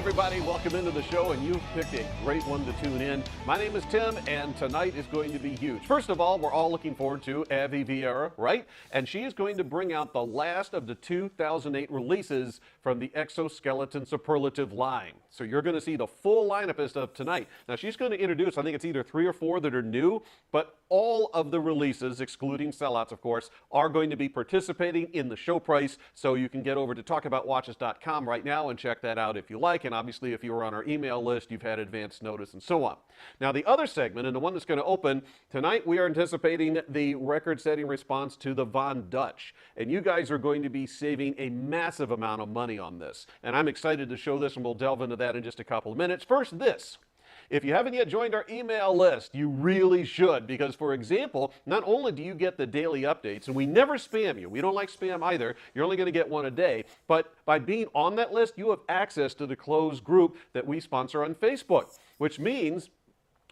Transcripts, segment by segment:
everybody, welcome into the show, and you've picked a great one to tune in. My name is Tim, and tonight is going to be huge. First of all, we're all looking forward to Avi Vieira, right? And she is going to bring out the last of the 2008 releases from the XOSkeleton Superlative line. So you're going to see the full lineup of stuff tonight. Now she's going to introduce, I think it's either 3 or 4 that are new, but all of the releases, excluding sellouts, of course, are going to be participating in the show price. So you can get over to talkaboutwatches.com right now and check that out if you like. And obviously, if you were on our email list, you've had advance notice and so on. Now, the other segment, and the one that's going to open tonight, we are anticipating the record-setting response to the Von Dutch. And you guys are going to be saving a massive amount of money on this. And I'm excited to show this, and we'll delve into that in just a couple of minutes. First, this. If you haven't yet joined our email list, you really should, because, for example, not only do you get the daily updates, and we never spam you, we don't like spam either, you're only going to get one a day, but by being on that list, you have access to the closed group that we sponsor on Facebook, which means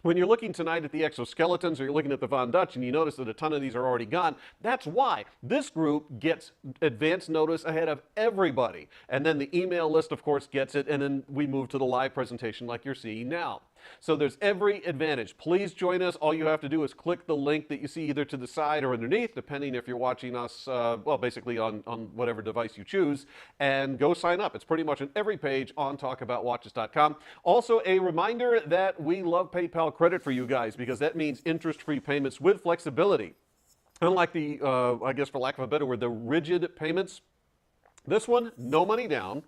when you're looking tonight at the exoskeletons or you're looking at the Von Dutch and you notice that a ton of these are already gone, that's why this group gets advance notice ahead of everybody. And then the email list, of course, gets it, and then we move to the live presentation like you're seeing now. So there's every advantage. Please join us. All you have to do is click the link that you see either to the side or underneath, depending if you're watching us, well, basically on whatever device you choose, and go sign up. It's pretty much on every page on talkaboutwatches.com. Also, a reminder that we love PayPal credit for you guys, because that means interest-free payments with flexibility. Unlike the, I guess for lack of a better word, the rigid payments, this one, no money down.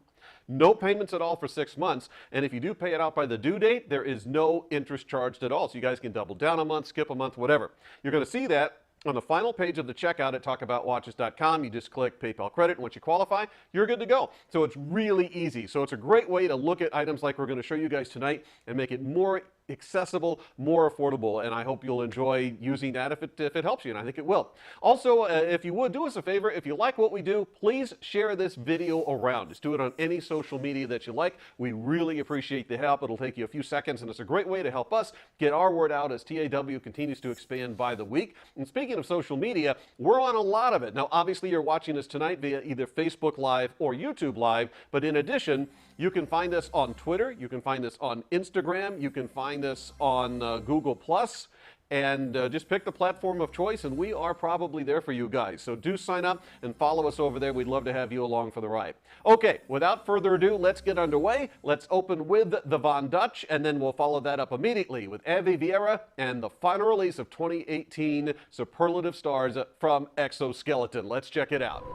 No payments at all for 6 months, and if you do pay it out by the due date, there is no interest charged at all. So you guys can double down a month, skip a month, whatever. You're going to see that on the final page of the checkout at talkaboutwatches.com. You just click PayPal credit, and once you qualify, you're good to go. So it's really easy. So it's a great way to look at items like we're going to show you guys tonight and make it more accessible, more affordable, and I hope you'll enjoy using that if it helps you, and I think it will. Also, if you would, do us a favor, if you like what we do, please share this video around. Just do it on any social media that you like. We really appreciate the help. It'll take you a few seconds, and it's a great way to help us get our word out as TAW continues to expand by the week. And speaking of social media, we're on a lot of it. Now, obviously, you're watching us tonight via either Facebook Live or YouTube Live, but in addition, you can find us on Twitter, you can find us on Instagram, you can find us on Google+, and just pick the platform of choice, and we are probably there for you guys. So do sign up and follow us over there. We'd love to have you along for the ride. Okay, without further ado, let's get underway. Let's open with the Von Dutch, and then we'll follow that up immediately with Avi Vieira and the final release of 2018 Superlative Stars from XOSkeleton. Let's check it out.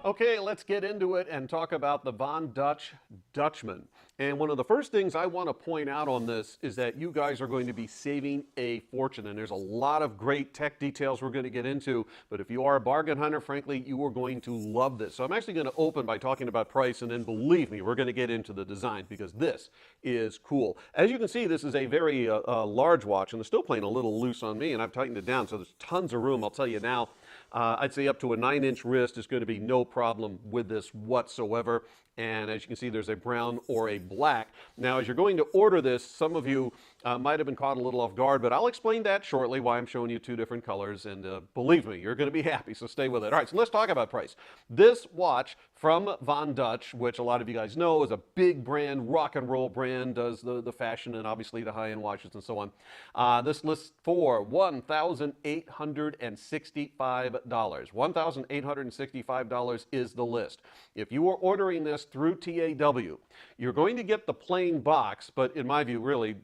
Okay, let's get into it and talk about the Von Dutch Dutchman. And one of the first things I want to point out on this is that you guys are going to be saving a fortune. And there's a lot of great tech details we're going to get into. But if you are a bargain hunter, frankly, you are going to love this. So I'm actually going to open by talking about price. And then believe me, we're going to get into the design because this is cool. As you can see, this is a very large watch. And it's still playing a little loose on me. And I've tightened it down. So there's tons of room, I'll tell you now. I'd say up to a 9-inch wrist is going to be no problem with this whatsoever. And as you can see, there's a brown or a black. Now, as you're going to order this, some of you might have been caught a little off guard, but I'll explain that shortly, why I'm showing you 2 different colors. And believe me, you're going to be happy, so stay with it. All right, so let's talk about price. This watch from Von Dutch, which a lot of you guys know is a big brand, rock and roll brand, does the fashion and obviously the high-end watches and so on. This lists for $1,865. $1,865 is the list. If you are ordering this through TAW, you're going to get the plain box, but in my view, really,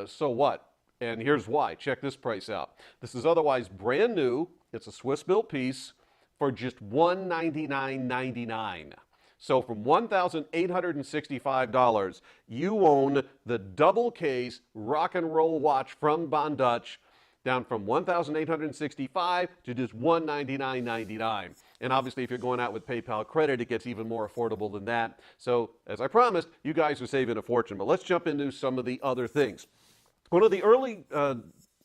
so what? And here's why. Check this price out. This is otherwise brand new. It's a Swiss-built piece for just $199.99. So from $1,865, you own the double case rock and roll watch from Von Dutch, down from $1,865 to just $199.99. And obviously, if you're going out with PayPal credit, it gets even more affordable than that. So, as I promised, you guys are saving a fortune. But let's jump into some of the other things. One of the early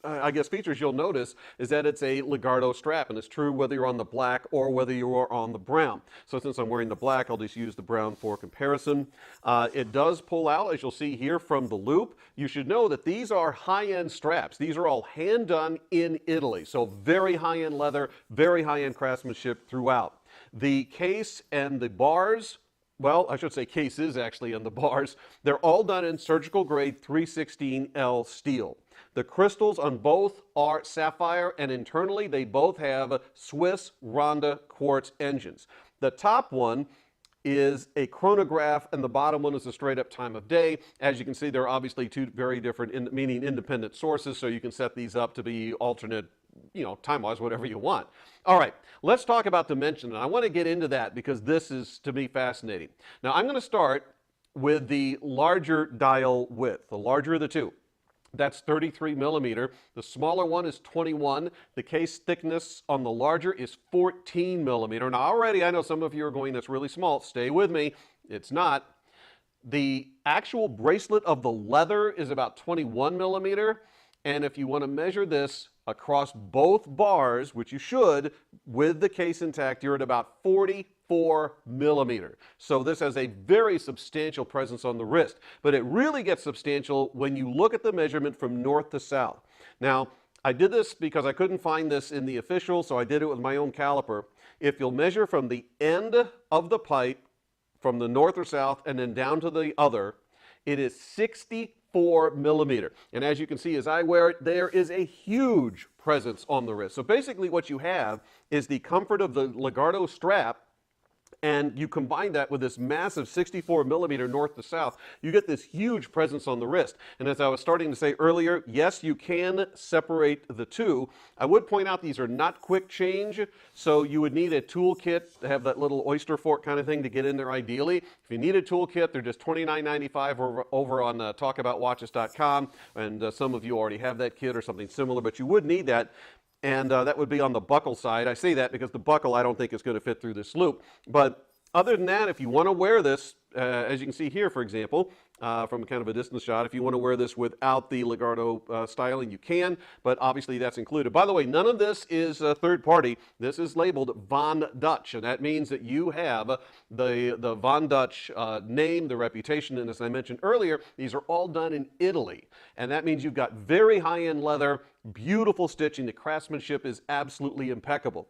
I guess features you'll notice is that it's a legato strap, and it's true whether you're on the black or whether you are on the brown. So since I'm wearing the black, I'll just use the brown for comparison. It does pull out, as you'll see here, from the loop. You should know that these are high-end straps. These are all hand-done in Italy, so very high-end leather, very high-end craftsmanship throughout. The case and the bars, well, I should say cases actually and the bars, they're all done in surgical grade 316L steel. The crystals on both are sapphire, and internally they both have Swiss RONDA quartz engines. The top one is a chronograph, and the bottom one is a straight up time of day. As you can see, there are obviously two very different, meaning independent sources, so you can set these up to be alternate, time-wise, whatever you want. All right, let's talk about dimension, and I want to get into that because this is, to me, fascinating. Now, I'm going to start with the larger dial width, the larger of the two. That's 33 millimeter. The smaller one is 21. The case thickness on the larger is 14 millimeter. Now already I know some of you are going, that's really small. Stay with me. It's not. The actual bracelet of the leather is about 21 millimeter. And if you want to measure this across both bars, which you should, with the case intact, you're at about 44 millimeter. So this has a very substantial presence on the wrist, but it really gets substantial when you look at the measurement from north to south. Now, I did this because I couldn't find this in the official, so I did it with my own caliper. If you'll measure from the end of the pipe, from the north or south, and then down to the other, it is 64 millimeter. And as you can see, as I wear it, there is a huge presence on the wrist. So basically what you have is the comfort of the legato strap, and you combine that with this massive 64 millimeter north to south, you get this huge presence on the wrist. And as I was starting to say earlier, yes, you can separate the two. I would point out these are not quick change, so you would need a tool kit to have that little oyster fork kind of thing to get in there ideally. If you need a tool kit, they're just $29.95 over on talkaboutwatches.com, and some of you already have that kit or something similar, but you would need that. And that would be on the buckle side. I say that because the buckle I don't think is going to fit through this loop. But other than that, if you want to wear this, as you can see here, for example, from kind of a distance shot, if you want to wear this without the legato styling, you can, but obviously that's included. By the way, none of this is third party. This is labeled Von Dutch, and that means that you have the Von Dutch name, the reputation, and as I mentioned earlier, these are all done in Italy. And that means you've got very high-end leather, beautiful stitching. The craftsmanship is absolutely impeccable.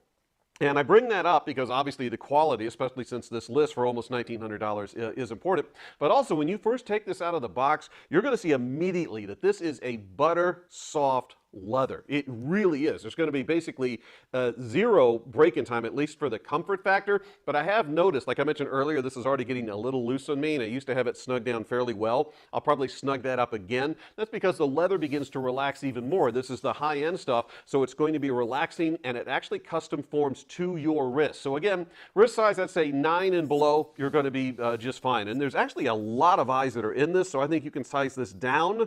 And I bring that up because obviously the quality, especially since this list for almost $1,900 is important. But also when you first take this out of the box, you're going to see immediately that this is a butter soft leather. It really is. There's going to be basically zero break-in time, at least for the comfort factor. But I have noticed, like I mentioned earlier, this is already getting a little loose on me, and I used to have it snug down fairly well. I'll probably snug that up again. That's because the leather begins to relax even more. This is the high-end stuff, so it's going to be relaxing, and it actually custom forms to your wrist. So again, wrist size, I'd say 9 and below, you're going to be just fine. And there's actually a lot of eyes that are in this, so I think you can size this down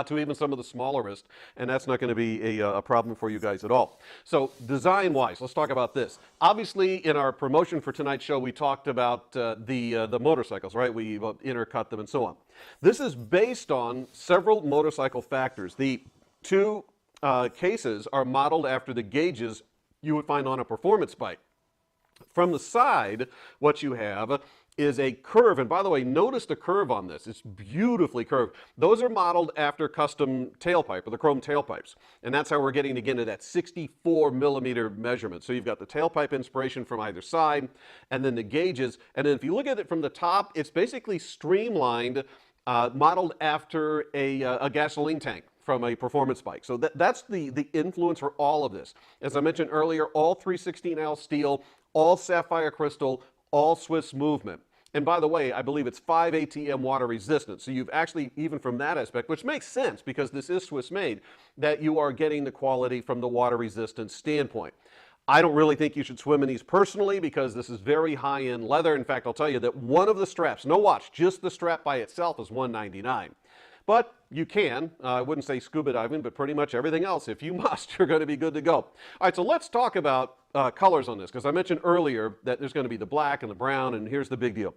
to even some of the smaller wrist, and that's not going to be a problem for you guys at all. So design-wise, let's talk about this. Obviously, in our promotion for tonight's show, we talked about the motorcycles, right? We intercut them and so on. This is based on several motorcycle factors. The two cases are modeled after the gauges you would find on a performance bike. From the side, what you have is a curve, and by the way, notice the curve on this. It's beautifully curved. Those are modeled after custom tailpipe, or the chrome tailpipes, and that's how we're getting again to that 64 millimeter measurement. So you've got the tailpipe inspiration from either side, and then the gauges, and then if you look at it from the top, it's basically streamlined, modeled after a gasoline tank from a performance bike. So that's the influence for all of this. As I mentioned earlier, all 316L steel, all sapphire crystal, all Swiss movement. And by the way, I believe it's 5 ATM water resistant. So you've actually, even from that aspect, which makes sense because this is Swiss made, that you are getting the quality from the water resistant standpoint. I don't really think you should swim in these personally because this is very high-end leather. In fact, I'll tell you that one of the straps, no watch, just the strap by itself is $199. But you can, I wouldn't say scuba diving, but pretty much everything else, if you must, you're going to be good to go. All right, so let's talk about colors on this, because I mentioned earlier that there's going to be the black and the brown, and here's the big deal.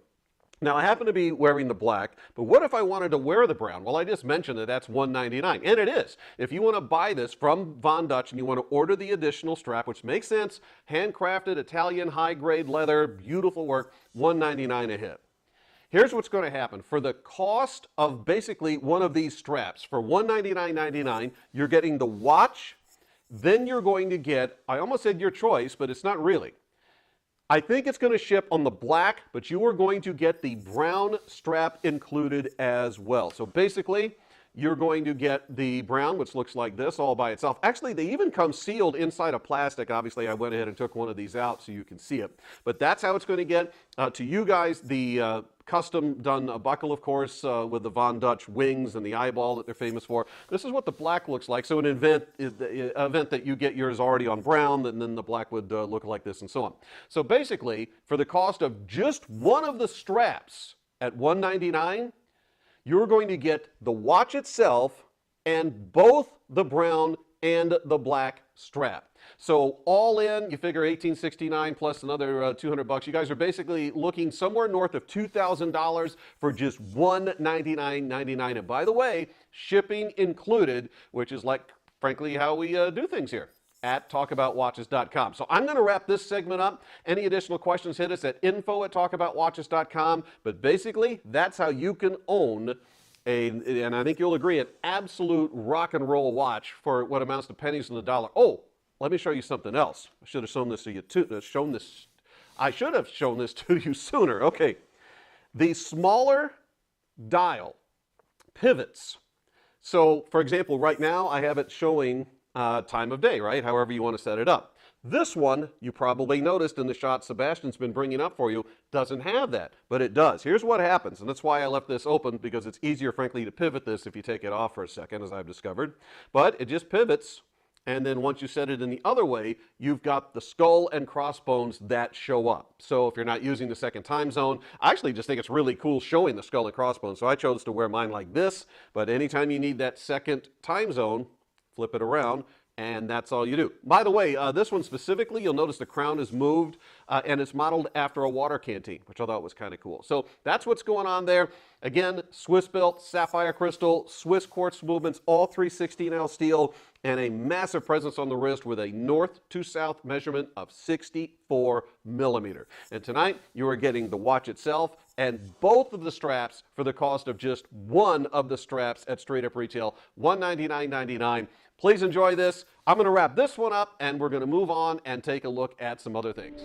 Now, I happen to be wearing the black, but what if I wanted to wear the brown? Well, I just mentioned that that's $199, and it is. If you want to buy this from Von Dutch and you want to order the additional strap, which makes sense, handcrafted, Italian, high-grade leather, beautiful work, $199 a hit. Here's what's going to happen. For the cost of basically one of these straps, for $199.99, you're getting the watch, then you're going to get, I almost said your choice, but it's not really, I think it's going to ship on the black, but you are going to get the brown strap included as well. So basically, you're going to get the brown, which looks like this all by itself. Actually, they even come sealed inside of plastic. Obviously, I went ahead and took one of these out so you can see it. But that's how it's going to get to you guys. The custom done buckle, of course, with the Von Dutch wings and the eyeball that they're famous for. This is what the black looks like. So an event that you get yours already on brown, and then the black would look like this and so on. So basically, for the cost of just one of the straps at $199, you're going to get the watch itself and both the brown and the black strap. So all in, you figure $1,869 plus another $200. You guys are basically looking somewhere north of $2,000 for just $199.99. And by the way, shipping included, which is like, frankly, how we do things here at talkaboutwatches.com. So I'm going to wrap this segment up. Any additional questions, hit us at info@talkaboutwatches.com. But basically, that's how you can own and I think you'll agree, an absolute rock and roll watch for what amounts to pennies on the dollar. Oh, let me show you something else. I should have shown this to you too. I should have shown this to you sooner. Okay, the smaller dial pivots. So, for example, right now I have it showing time of day, right? However you want to set it up. This one, you probably noticed in the shot Sebastian's been bringing up for you, doesn't have that, but it does. Here's what happens, and that's why I left this open, because it's easier, frankly, to pivot this if you take it off for a second, as I've discovered. But it just pivots, and then once you set it in the other way, you've got the skull and crossbones that show up. So if you're not using the second time zone, I actually just think it's really cool showing the skull and crossbones, so I chose to wear mine like this, but anytime you need that second time zone, flip it around, and that's all you do. By the way, this one specifically, you'll notice the crown is moved, and it's modeled after a water canteen, which I thought was kind of cool. So that's what's going on there. Again, Swiss built, sapphire crystal, Swiss quartz movements, all 316L steel, and a massive presence on the wrist with a north to south measurement of 64 millimeter. And tonight, you are getting the watch itself and both of the straps for the cost of just one of the straps at straight up retail, $199.99. Please enjoy this. I'm going to wrap this one up, and we're going to move on and take a look at some other things.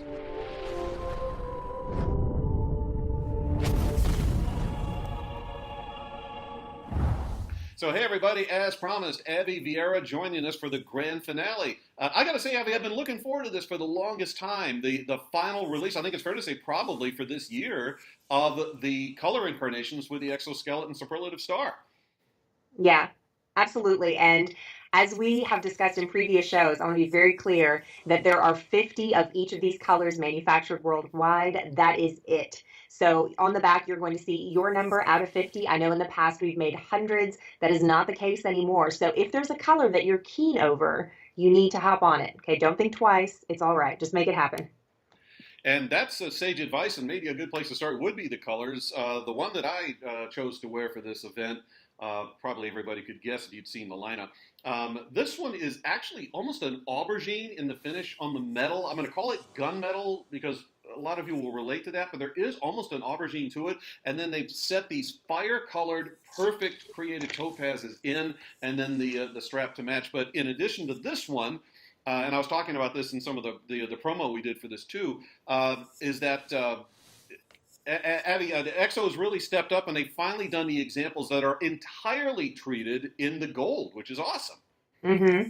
So hey everybody, as promised, Avi Vieira joining us for the grand finale. I gotta say, Avi, I've been looking forward to this for the longest time. The final release, I think it's fair to say probably for this year, of the color incarnations with the XOSkeleton Superlative Star. Yeah, absolutely. And as we have discussed in previous shows, I want to be very clear that there are 50 of each of these colors manufactured worldwide. That is it. So on the back, you're going to see your number out of 50. I know in the past we've made hundreds. That is not the case anymore. So if there's a color that you're keen over, you need to hop on it. Okay, don't think twice. It's all right. Just make it happen. And that's sage advice, and maybe a good place to start would be the colors. The one that I chose to wear for this event, probably everybody could guess if you'd seen the lineup. This one is actually almost an aubergine in the finish on the metal. I'm going to call it gunmetal because a lot of you will relate to that, but there is almost an aubergine to it. And then they've set these fire-colored, perfect created topazes in, and then the strap to match. But in addition to this one, and I was talking about this in some of the promo we did for this too, is that Avi, the XO has really stepped up, and they've finally done the examples that are entirely treated in the gold, which is awesome. Mm-hmm.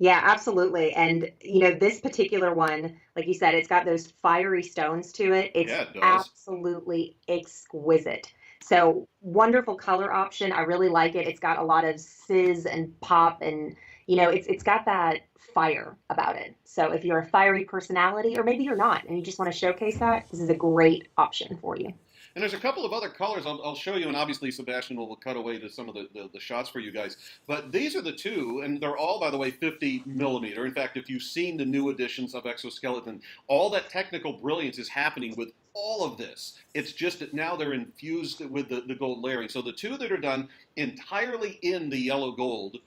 Yeah, absolutely. And, you know, this particular one, like you said, it's got those fiery stones to it. It's absolutely exquisite. So wonderful color option. I really like it. It's got a lot of sizz and pop, and, you know, it's got that fire about it. So if you're a fiery personality, or maybe you're not, and you just want to showcase that, this is a great option for you. And there's a couple of other colors I'll show you, and obviously Sebastian will cut away to some of the shots for you guys. But these are the two, and they're all, by the way, 50 millimeter. In fact, if you've seen the new editions of XOSkeleton, all that technical brilliance is happening with all of this. It's just that now they're infused with the gold layering. So the two that are done entirely in the yellow gold,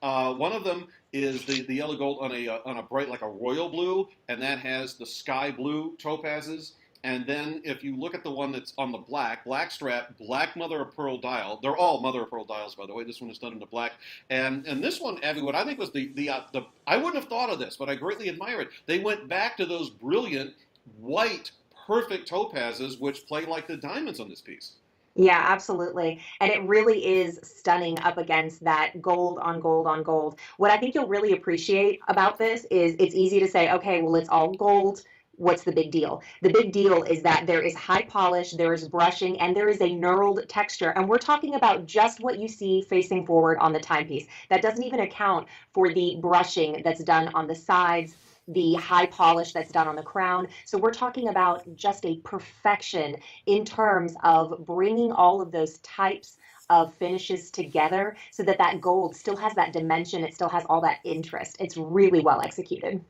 one of them is the yellow gold on a bright, like a royal blue, and that has the sky blue topazes. And then if you look at the one that's on the black strap, black mother of pearl dial. They're all mother of pearl dials, by the way. This one is done in the black. And this one, Avi, what I think was I wouldn't have thought of this, but I greatly admire it. They went back to those brilliant white, perfect topazes, which play like the diamonds on this piece. Yeah, absolutely. And it really is stunning up against that gold on gold on gold. What I think you'll really appreciate about this is it's easy to say, okay, well, it's all gold. What's the big deal? The big deal is that there is high polish, there is brushing, and there is a knurled texture. And we're talking about just what you see facing forward on the timepiece. That doesn't even account for the brushing that's done on the sides, the high polish that's done on the crown. So we're talking about just a perfection in terms of bringing all of those types of finishes together so that that gold still has that dimension, it still has all that interest. It's really well executed.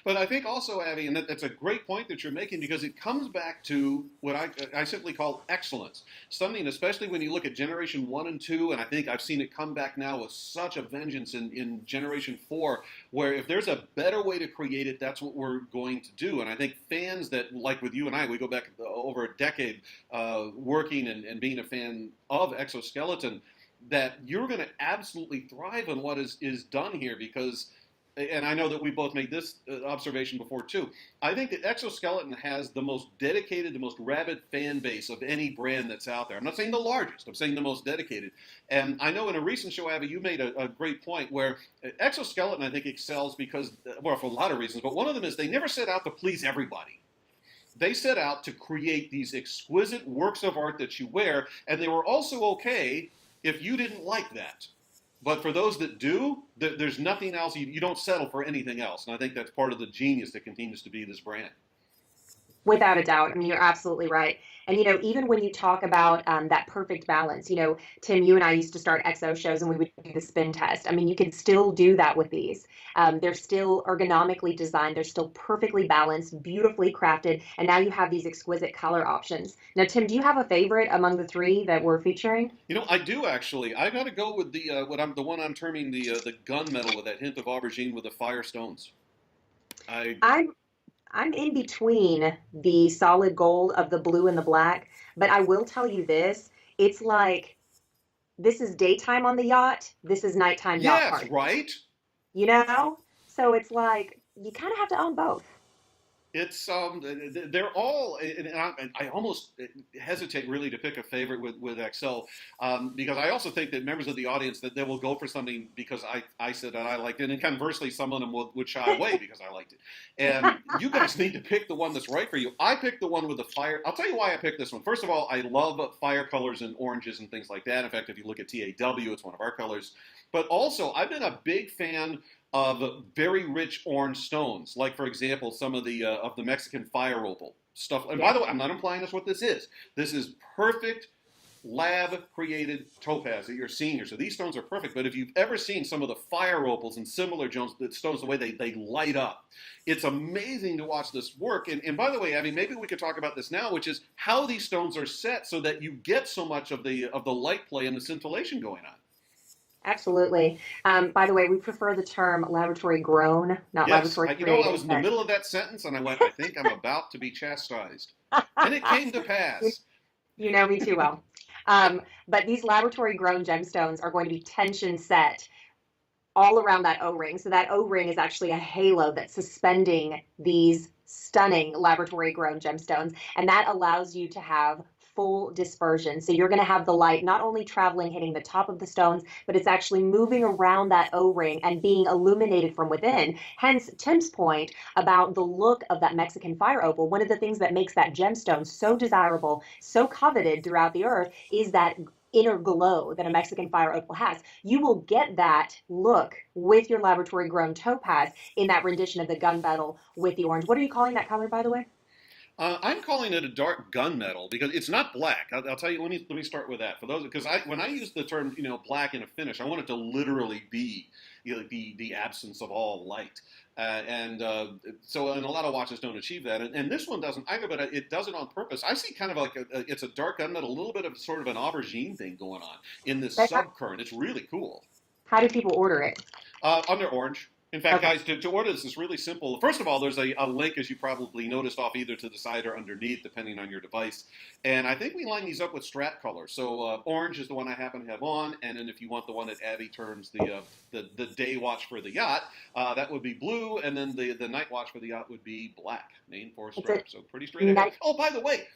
But I think also, Avi, and that's a great point that you're making, because it comes back to what I simply call excellence. Something, especially when you look at Generation 1 and 2, and I think I've seen it come back now with such a vengeance in Generation 4, where if there's a better way to create it, that's what we're going to do. And I think fans that, like with you and I, we go back over a decade working and being a fan of XOSkeleton, that you're going to absolutely thrive on what is done here, because and I know that we both made this observation before too. I think that XOSkeleton has the most dedicated, the most rabid fan base of any brand that's out there. I'm not saying the largest, I'm saying the most dedicated. And I know in a recent show, Avi, you made a great point where XOSkeleton, I think, excels because, well, for a lot of reasons, but one of them is they never set out to please everybody. They set out to create these exquisite works of art that you wear, and they were also okay if you didn't like that. But for those that do, there's nothing else. You don't settle for anything else. And I think that's part of the genius that continues to be this brand. Without a doubt. I mean, you're absolutely right. And, even when you talk about that perfect balance, Tim, you and I used to start XO shows and we would do the spin test. I mean, you can still do that with these. They're still ergonomically designed. They're still perfectly balanced, beautifully crafted. And now you have these exquisite color options. Now, Tim, do you have a favorite among the three that we're featuring? I do actually. I got to go with the one I'm terming the gunmetal with that hint of aubergine with the fire stones. I'm in between the solid gold of the blue and the black, but I will tell you this, it's like this is daytime on the yacht, this is nighttime yacht Yes, party. right? You know? So it's like you kind of have to own both. It's they're all, and I almost hesitate really to pick a favorite with XO, because I also think that members of the audience that they will go for something because I said that I liked it, and conversely, some of them would shy away because I liked it. And you guys need to pick the one that's right for you. I picked the one with the fire. I'll tell you why I picked this one. First of all, I love fire colors and oranges and things like that. In fact, if you look at TAW, it's one of our colors. But also, I've been a big fan of very rich orange stones, like for example some of the Mexican fire opal stuff. And by the way, I'm not implying that's what this is. This is perfect lab created topaz that you're seeing here. So these stones are perfect. But if you've ever seen some of the fire opals and similar stones, the way they light up, it's amazing to watch this work. And by the way, Abby, maybe we could talk about this now, which is how these stones are set so that you get so much of the light play and the scintillation going on. Absolutely. By the way, we prefer the term laboratory grown, not laboratory created. I was in the middle of that sentence and I went, I think I'm about to be chastised. And it came to pass. You know me too well. But these laboratory grown gemstones are going to be tension set all around that O-ring. So that O-ring is actually a halo that's suspending these stunning laboratory grown gemstones. And that allows you to have full dispersion. So you're going to have the light not only traveling, hitting the top of the stones, but it's actually moving around that O-ring and being illuminated from within. Hence Tim's point about the look of that Mexican fire opal. One of the things that makes that gemstone so desirable, so coveted throughout the earth is that inner glow that a Mexican fire opal has. You will get that look with your laboratory grown topaz in that rendition of the gunmetal with the orange. What are you calling that color, by the way? I'm calling it a dark gunmetal because it's not black. I'll tell you. Let me start with that. For those, because when I use the term black in a finish, I want it to literally be the absence of all light. So and a lot of watches don't achieve that, and this one doesn't either. But it does it on purpose. I see kind of like it's a dark gunmetal, a little bit of sort of an aubergine thing going on in this subcurrent. It's really cool. How do people order it? Under orange. In fact, guys, to order this is really simple. First of all, there's a link, as you probably noticed, off either to the side or underneath, depending on your device. And I think we line these up with strat colors. So orange is the one I happen to have on, and then if you want the one that Avi terms the day watch for the yacht, that would be blue, and then the night watch for the yacht would be black, main four stripes. So pretty straight ahead. Oh, by the way,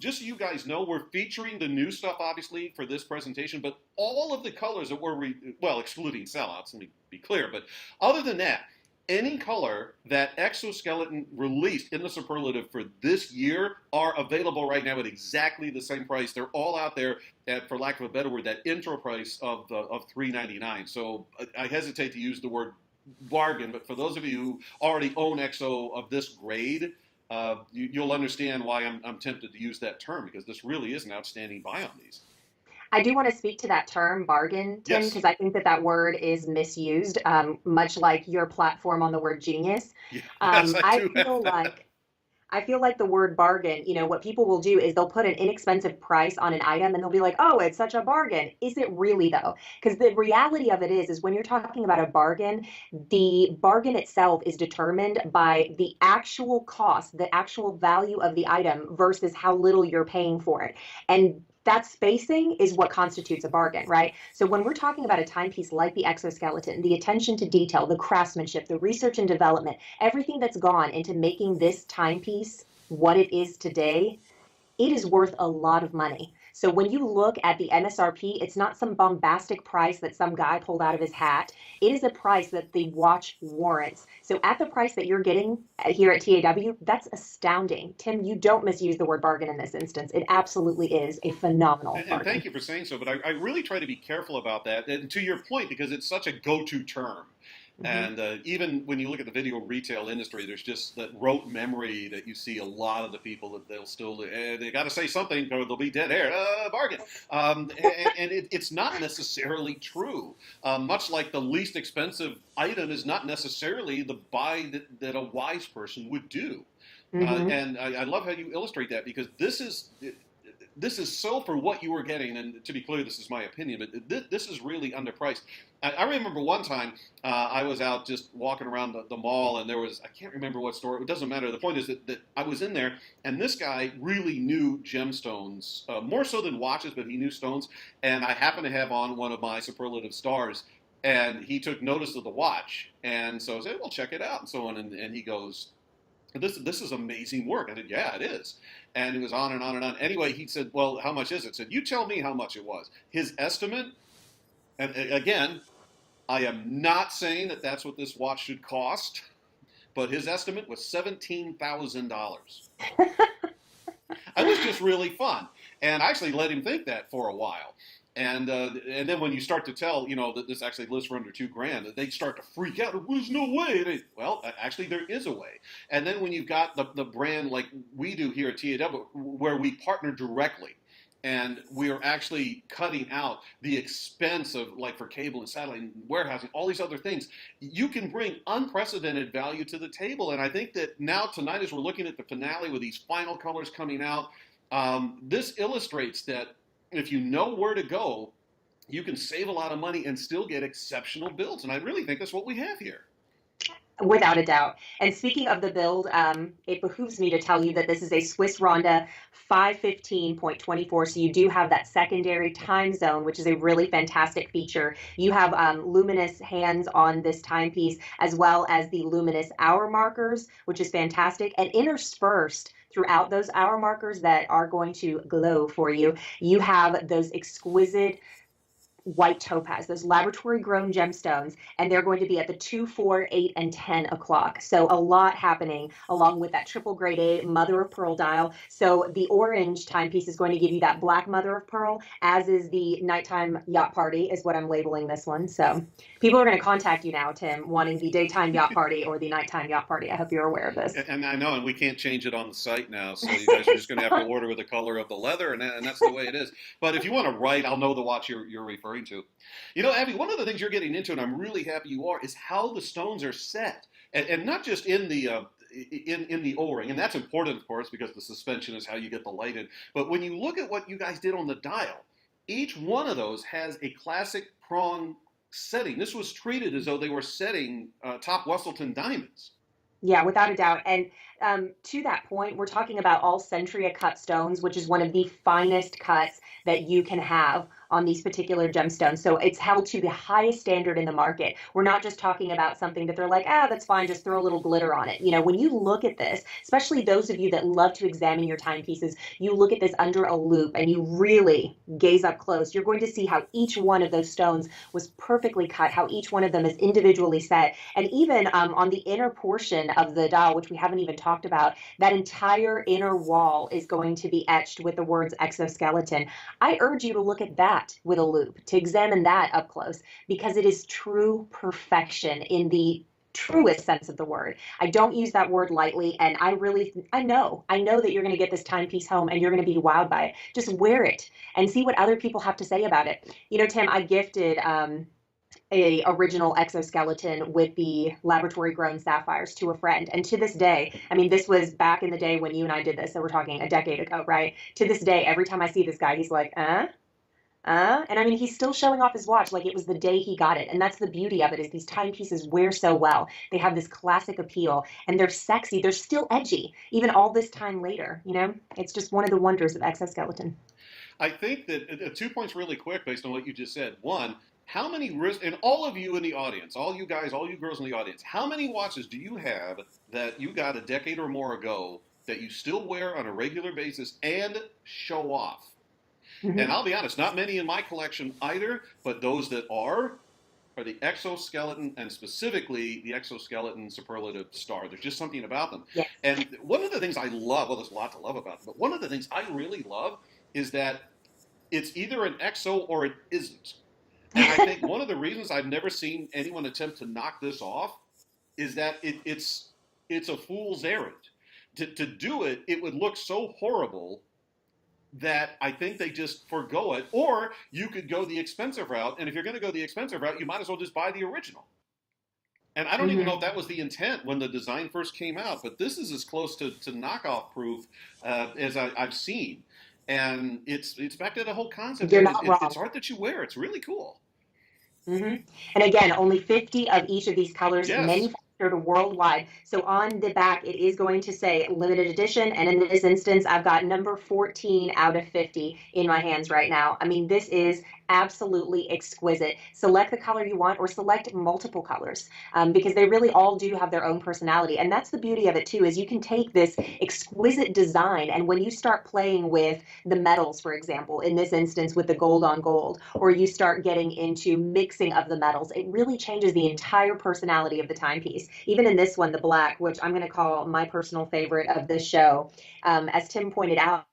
just so you guys know, we're featuring the new stuff, obviously, for this presentation, but all of the colors that we're, well, excluding sellouts, let me be clear, but other than that, any color that XOSkeleton released in the Superlative for this year are available right now at exactly the same price. They're all out there at, for lack of a better word, that intro price of $3.99. So I hesitate to use the word bargain, but for those of you who already own XO of this grade, you'll understand why I'm tempted to use that term, because this really is an outstanding buy on these. I do want to speak to that term bargain, Tim, because I think that word is misused, much like your platform on the word genius. Yes, I feel like the word bargain, you know, what people will do is they'll put an inexpensive price on an item and they'll be like, oh, it's such a bargain. Is it really though? Because the reality of it is when you're talking about a bargain, the bargain itself is determined by the actual cost, the actual value of the item versus how little you're paying for it. And that spacing is what constitutes a bargain, right? So when we're talking about a timepiece like the XOSkeleton, the attention to detail, the craftsmanship, the research and development, everything that's gone into making this timepiece what it is today, it is worth a lot of money. So when you look at the MSRP, it's not some bombastic price that some guy pulled out of his hat. It is a price that the watch warrants. So at the price that you're getting here at TAW, that's astounding. Tim, you don't misuse the word bargain in this instance. It absolutely is a phenomenal bargain. And thank you for saying so, but I really try to be careful about that. And to your point, because it's such a go-to term. And even when you look at the video retail industry, there's just that rote memory that you see a lot of the people that they'll still, they got to say something or they'll be dead air, bargain. And it's not necessarily true. Much like the least expensive item is not necessarily the buy that a wise person would do. And I love how you illustrate that, because this is so for what you were getting, and to be clear, this is my opinion, but this is really underpriced. I remember one time I was out just walking around the mall, and there was, I can't remember what store, it doesn't matter. The point is that I was in there, and this guy really knew gemstones, more so than watches, but he knew stones, and I happened to have on one of my Superlative stars, and he took notice of the watch, and so I said, well, check it out, and so on, and he goes, this is amazing work. I said, yeah, it is. And it was on and on and on. Anyway, he said, well, how much is it? I said, you tell me how much it was. His estimate, and again, I am not saying that that's what this watch should cost, but his estimate was $17,000. It was just really fun. And I actually let him think that for a while. And then when you start to tell, you know, that this actually lives for under $2,000, they start to freak out. There's no way. Well, actually, there is a way. And then when you've got the brand like we do here at TAW, where we partner directly, and we are actually cutting out the expense of, like, for cable and satellite and warehousing, all these other things, you can bring unprecedented value to the table. And I think that now tonight, as we're looking at the finale with these final colors coming out, this illustrates that if you know where to go, you can save a lot of money and still get exceptional builds. And I really think that's what we have here. Without a doubt. And speaking of the build, it behooves me to tell you that this is a Swiss Ronda 515.24. So you do have that secondary time zone, which is a really fantastic feature. You have luminous hands on this timepiece, as well as the luminous hour markers, which is fantastic. And interspersed throughout those hour markers that are going to glow for you, you have those exquisite white topaz, those laboratory grown gemstones, and they're going to be at the 2, 4, 8, and 10 o'clock. So a lot happening along with that triple grade A mother of pearl dial. So the orange timepiece is going to give you that black mother of pearl, as is the nighttime yacht party is what I'm labeling this one. So people are going to contact you now, Tim, wanting the daytime yacht party or the nighttime yacht party. I hope you're aware of this. And I know, and we can't change it on the site now, so you guys are just going to have to order with the color of the leather, and that's the way it is. But if you want to write, I'll know the watch you're referring to. You know, Avi, one of the things you're getting into, and I'm really happy you are, is how the stones are set, and not just in the O-ring, and that's important, of course, because the suspension is how you get the light in. But when you look at what you guys did on the dial, each one of those has a classic prong setting. This was treated as though they were setting top Wesselton diamonds. Yeah, without a doubt. And to that point, we're talking about all Centria cut stones, which is one of the finest cuts that you can have on these particular gemstones. So it's held to the highest standard in the market. We're not just talking about something that they're like, ah, that's fine, just throw a little glitter on it. You know, when you look at this, especially those of you that love to examine your timepieces, you look at this under a loupe and you really gaze up close, you're going to see how each one of those stones was perfectly cut, how each one of them is individually set. And even on the inner portion of the dial, which we haven't even talked about, that entire inner wall is going to be etched with the words exoskeleton. I urge you to look at that with a loupe, to examine that up close, because it is true perfection in the truest sense of the word. I don't use that word lightly, and I know that you're going to get this timepiece home and you're going to be wowed by it. Just wear it and see what other people have to say about it. You know, Tim, I gifted a original exoskeleton with the laboratory grown sapphires to a friend. And to this day, I mean, this was back in the day when you and I did this, so we're talking a decade ago, right? To this day, every time I see this guy, he's like, and I mean, he's still showing off his watch like it was the day he got it. And that's the beauty of it, is these timepieces wear so well. They have this classic appeal and they're sexy. They're still edgy, even all this time later, you know? It's just one of the wonders of exoskeleton. I think that 2 points really quick based on what you just said. One, how many wrists, and all of you in the audience, all you guys, all you girls in the audience, how many watches do you have that you got a decade or more ago that you still wear on a regular basis and show off? Mm-hmm. And I'll be honest, not many in my collection either, but those that are the exoskeleton, and specifically the exoskeleton Superlative Star. There's just something about them. Yes. And one of the things I love, well, there's a lot to love about them, but one of the things I really love is that it's either an exo or it isn't. And I think one of the reasons I've never seen anyone attempt to knock this off is that it's a fool's errand. To do it, it would look so horrible that I think they just forgo it. Or you could go the expensive route, and if you're going to go the expensive route, you might as well just buy the original. And I don't even know if that was the intent when the design first came out, but this is as close to knockoff proof as I've seen. And it's back to the whole concept. You're not wrong. It's art that you wear. It's really cool. Mm-hmm. And again, only 50 of each of these colors, yes. Manufactured worldwide. So on the back, it is going to say limited edition. And in this instance, I've got number 14 out of 50 in my hands right now. I mean, this is absolutely exquisite. Select the color you want, or select multiple colors, because they really all do have their own personality. And that's the beauty of it too, is you can take this exquisite design, and when you start playing with the metals, for example, in this instance with the gold on gold, or you start getting into mixing of the metals, it really changes the entire personality of the timepiece. Even in this one, the black, which I'm going to call my personal favorite of this show, as Tim pointed out,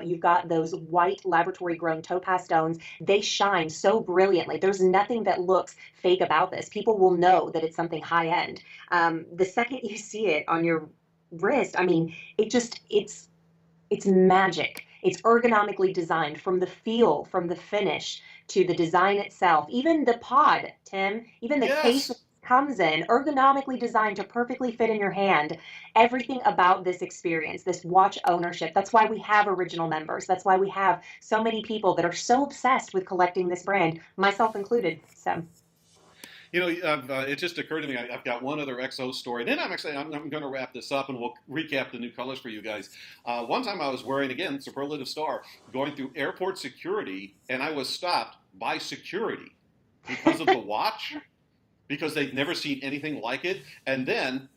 you've got those white laboratory grown topaz stones. They shine so brilliantly. There's nothing that looks fake about this. People will know that it's something high end. The second you see it on your wrist, I mean, it's magic. It's ergonomically designed, from the feel, from the finish to the design itself. Even the pod, Tim, even the yes. case comes in, ergonomically designed to perfectly fit in your hand. Everything about this experience, this watch ownership, that's why we have original members. That's why we have so many people that are so obsessed with collecting this brand, myself included. So, you know, it just occurred to me, I've got one other XO story. Then I'm going to wrap this up, and we'll recap the new colors for you guys. One time I was wearing, again, Superlative Star, going through airport security, and I was stopped by security because of the watch, because they'd never seen anything like it. And then,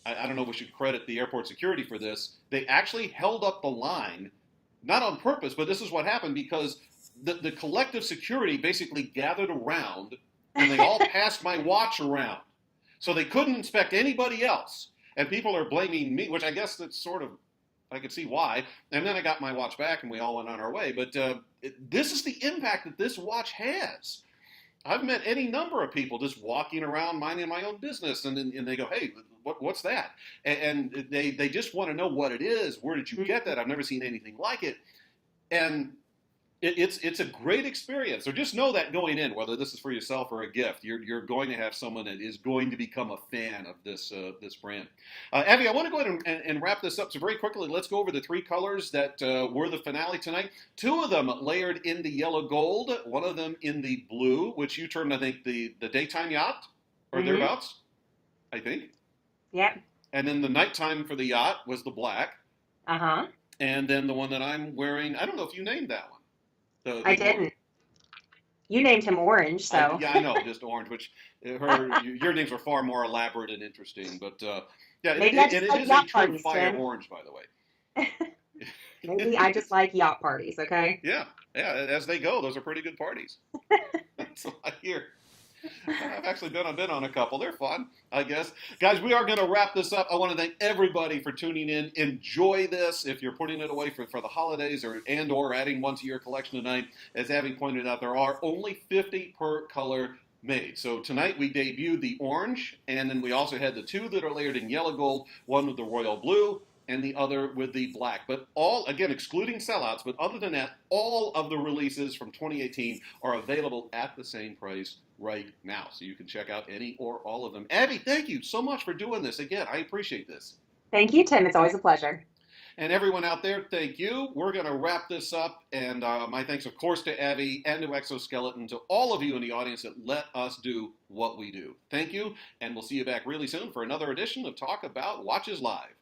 I don't know if we should credit the airport security for this, they actually held up the line, not on purpose, but this is what happened, because the collective security basically gathered around, and they all passed my watch around. So they couldn't inspect anybody else. And people are blaming me, which I guess that's sort of, I could see why. And then I got my watch back, and we all went on our way. But this is the impact that this watch has. I've met any number of people just walking around minding my own business, and they go, hey, what's that? And they just want to know what it is. Where did you get that? I've never seen anything like it. And It's a great experience. So just know that going in, whether this is for yourself or a gift, you're going to have someone that is going to become a fan of this brand. Avi, I want to go ahead and wrap this up. So very quickly, let's go over the three colors that were the finale tonight. Two of them layered in the yellow gold. One of them in the blue, which you termed, I think, the daytime yacht or thereabouts. I think. Yep. And then the nighttime for the yacht was the black. And then the one that I'm wearing, I don't know if you named that one. I didn't. You named him Orange, so. I know, just Orange, which your names are far more elaborate and interesting. But yeah, it is a true fire orange, by the way. Maybe I just like yacht parties, okay? Yeah, as they go, those are pretty good parties. That's what I hear. I've actually been on a couple. They're fun, I guess. Guys, we are going to wrap this up. I want to thank everybody for tuning in. Enjoy this. If you're putting it away for the holidays or adding one to your collection tonight, as Avi pointed out, there are only 50 per color made. So tonight we debuted the orange, and then we also had the two that are layered in yellow gold, one with the royal blue, and the other with the black. But all, again, excluding sellouts, but other than that, all of the releases from 2018 are available at the same price right now. So you can check out any or all of them. Avi, thank you so much for doing this. Again, I appreciate this. Thank you, Tim. It's always a pleasure. And everyone out there, thank you. We're going to wrap this up. And my thanks, of course, to Avi and to XOSkeleton, to all of you in the audience that let us do what we do. Thank you, and we'll see you back really soon for another edition of Talk About Watches Live.